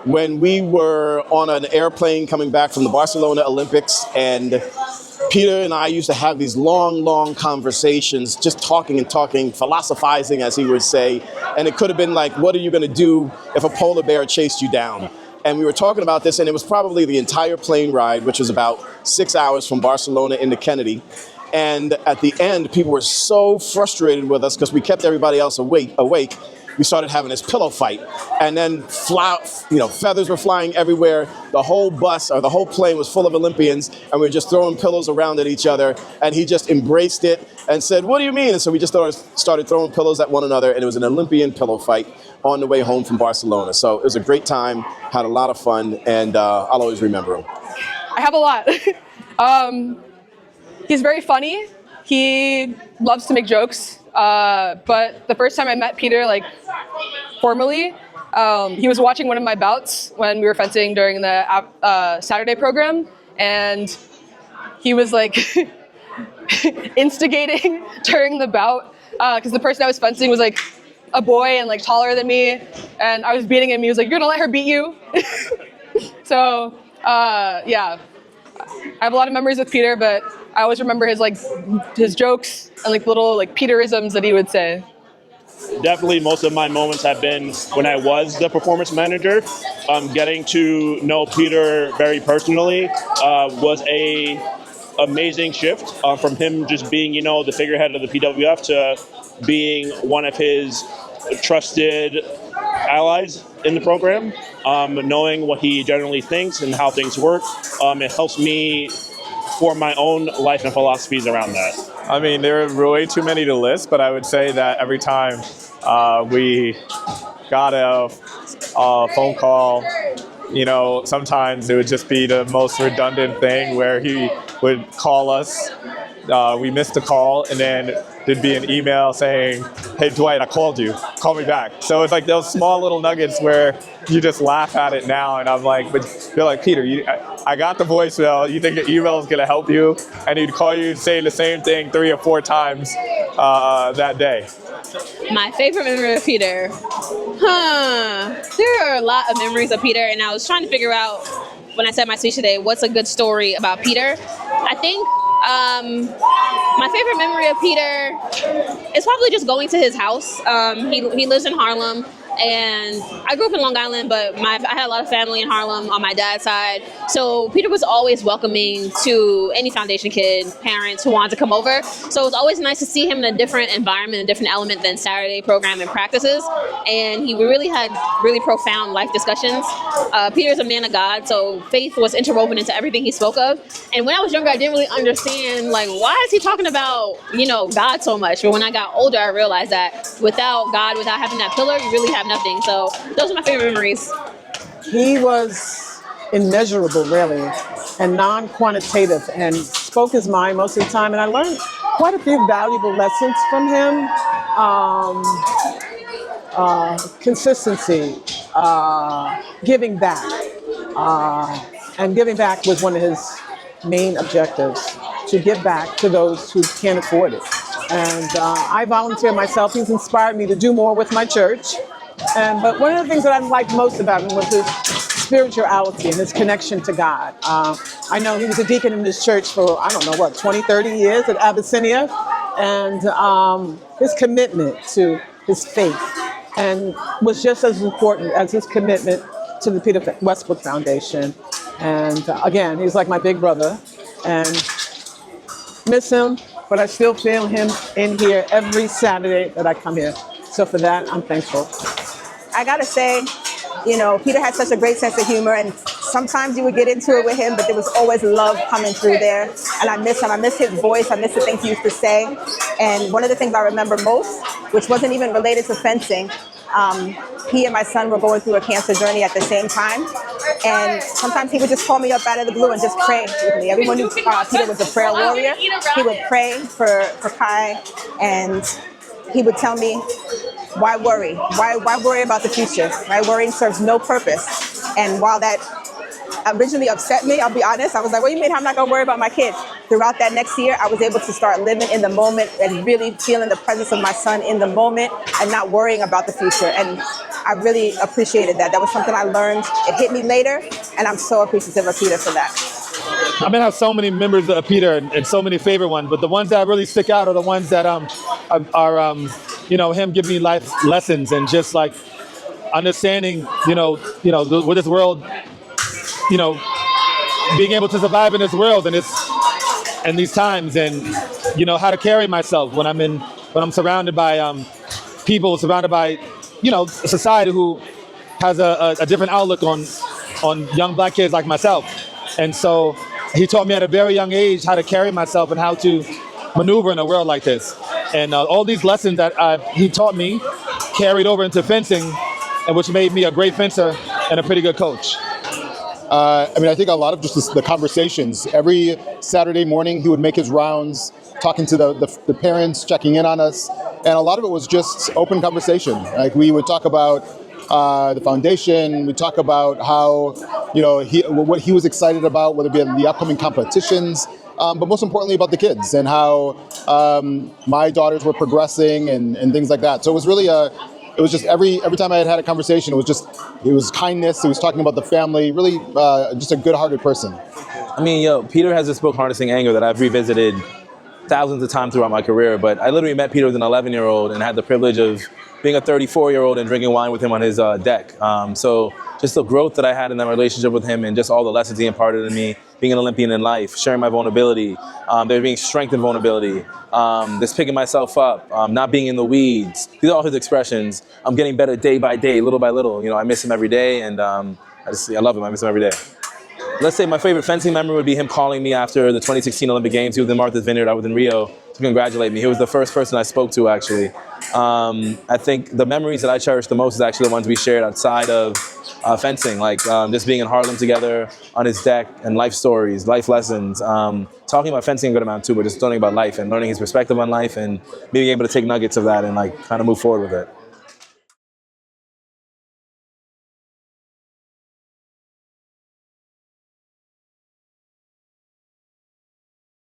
When we were on an airplane coming back from the Barcelona Olympics, and Peter and I used to have these long conversations, just talking and talking, philosophizing, as he would say. And it could have been like, what are you going to do if a polar bear chased you down? And we were talking about this, and it was probably the entire plane ride, which was about 6 hours from Barcelona into Kennedy. And at the end, people were so frustrated with us because we kept everybody else awake. We started having this pillow fight, and then feathers were flying everywhere. The whole bus or the whole plane was full of Olympians, and we were just throwing pillows around at each other. And he just embraced it and said, "What do you mean?" And so we just started throwing pillows at one another, and it was an Olympian pillow fight on the way home from Barcelona. So it was a great time, had a lot of fun, and I'll always remember him. I have a lot. He's very funny. He loves to make jokes. But the first time I met Peter, formally, he was watching one of my bouts when we were fencing during the Saturday program, and he was instigating during the bout because the person I was fencing was a boy and taller than me, and I was beating him. He was like, "You're gonna let her beat you?" So yeah, I have a lot of memories with Peter, but I always remember his jokes and little Peterisms that he would say. Definitely most of my moments have been when I was the performance manager. Getting to know Peter very personally was a amazing shift from him just being, the figurehead of the PWF to being one of his trusted allies in the program. Knowing what he generally thinks and how things work, it helps me form my own life and philosophies around that. I mean, there are way too many to list, but I would say that every time we got a phone call, sometimes it would just be the most redundant thing where he would call us. We missed a call, and then there'd be an email saying, "Hey, Dwight, I called you. Call me back." So it's those small little nuggets where you just laugh at it now, and I'm like, but you're like, "Peter, I got the voicemail. You think the email is going to help you?" And he'd call you saying the same thing 3 or 4 times that day. My favorite memory of Peter? There are a lot of memories of Peter, and I was trying to figure out, when I said my speech today, what's a good story about Peter. I think my favorite memory of Peter is probably just going to his house. He lives in Harlem, and I grew up in Long Island, but I had a lot of family in Harlem on my dad's side. So Peter was always welcoming to any foundation kid, parents who wanted to come over. So it was always nice to see him in a different environment, a different element than Saturday program and practices. And he really had really profound life discussions. Peter's a man of God, so faith was interwoven into everything he spoke of. And when I was younger, I didn't really understand, why is he talking about, God so much? But when I got older, I realized that without God, without having that pillar, you really have nothing. So those are my favorite memories. He was immeasurable, really, and non-quantitative, and spoke his mind most of the time. And I learned quite a few valuable lessons from him. Consistency, giving back. And giving back was one of his main objectives, to give back to those who can't afford it. And I volunteer myself. He's inspired me to do more with my church. But one of the things that I liked most about him was his spirituality and his connection to God. I know he was a deacon in this church for, 20, 30 years at Abyssinia. And his commitment to his faith and was just as important as his commitment to the Peter Westbrook Foundation. And again, he's like my big brother, and miss him, but I still feel him in here every Saturday that I come here. So for that, I'm thankful. I gotta say, Peter had such a great sense of humor, and sometimes you would get into it with him, but there was always love coming through there. And I miss him. I miss his voice. I miss the things he used to say. And one of the things I remember most, which wasn't even related to fencing, he and my son were going through a cancer journey at the same time. And sometimes he would just call me up out of the blue and just pray with me. Everyone knew Peter was a prayer warrior. He would pray for Kai, and he would tell me, why worry? Why worry about the future? Right? Worrying serves no purpose. And while that originally upset me, I'll be honest, I was like, what do you mean I'm not going to worry about my kids? Throughout that next year, I was able to start living in the moment and really feeling the presence of my son in the moment and not worrying about the future. And I really appreciated that. That was something I learned. It hit me later, and I'm so appreciative of Peter for that. I mean, I have so many members of Peter and so many favorite ones, but the ones that really stick out are the ones that are him giving me life lessons and just like understanding, with this world, being able to survive in this world and these times, and how to carry myself when I'm surrounded by people, surrounded by a society who has a different outlook on young black kids like myself. And so he taught me at a very young age how to carry myself and how to maneuver in a world like this. And all these lessons that he taught me carried over into fencing, and which made me a great fencer and a pretty good coach. I think a lot of just the conversations. Every Saturday morning, he would make his rounds, talking to the parents, checking in on us. And a lot of it was just open conversation. Like, we would talk about the foundation. We talk about how, what he was excited about, whether it be in the upcoming competitions, but most importantly about the kids and how my daughters were progressing and things like that. So it was really it was just every time I had a conversation, it was kindness. He was talking about the family, really just a good-hearted person. Peter has this book, Harnessing Anger, that I've revisited thousands of times throughout my career, but I literally met Peter as an 11-year-old and had the privilege of being a 34-year-old and drinking wine with him on his deck. So just the growth that I had in that relationship with him and just all the lessons he imparted in me, being an Olympian in life, sharing my vulnerability, there being strength in vulnerability, just picking myself up, not being in the weeds. These are all his expressions. I'm getting better day by day, little by little. I miss him every day, and I love him. I miss him every day. Let's say my favorite fencing memory would be him calling me after the 2016 Olympic Games. He was in Martha's Vineyard. I was in Rio to congratulate me. He was the first person I spoke to, actually. I think the memories that I cherish the most is actually the ones we shared outside of fencing, like just being in Harlem together on his deck and life stories, life lessons. Talking about fencing a good amount too, but just learning about life and learning his perspective on life and being able to take nuggets of that and kind of move forward with it.